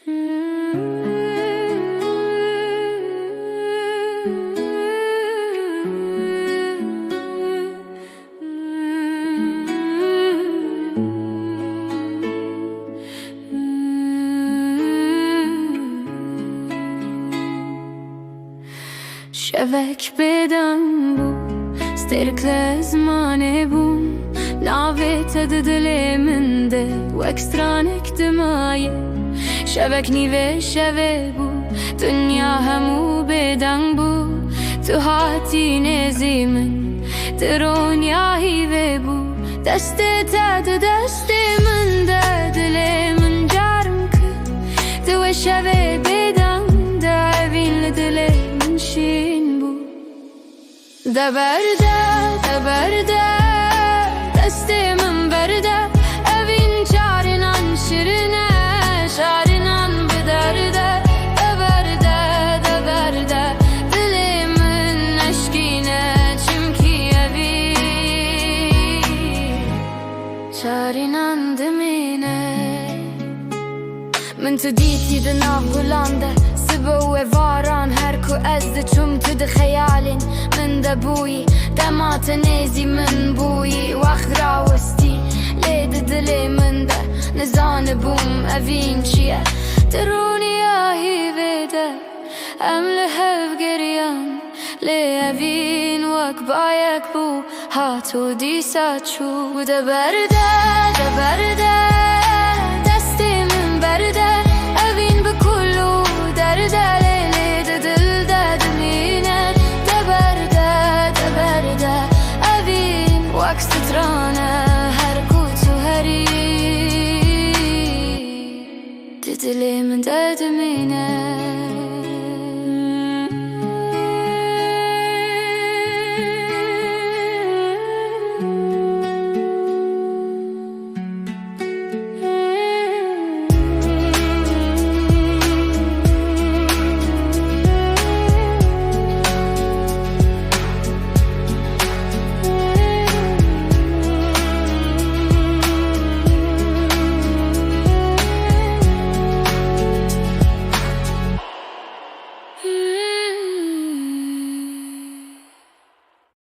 شبك بدم بو ستركل زماني بوم ناويت ددلي من ده واكسترانك دماي شبكني في شبه بو دنيا همو بدم بو تو هاتي نزي من ترون يا هيفي بو دستي تاد دستي من ده دلي من جارمك تو شبه بدم ده بين لدلي من شين بو ده برده دستی من برده اوین چارنان شیرینه شارنان بدرده ده برده دلی من نشکینه چمکی اوی چارنان دمینه من تو دیتی دناغ گلانده سبو واران هرکو از ده چوم تو ده خیالین من ده بوی دمات نیزی من بوی وقت راوستی لید دلی من ده نزان بوم اوین چیه درونی آهی بده ام لحف گریان لی اوین وک بایک بو هاتو دیسا چو ده برده دستی من برده اوین بکلو درده لیلی ده دل ده دمینه ده برده اوین وک سترانه هر کوتو هری ده دلی من ده دمینه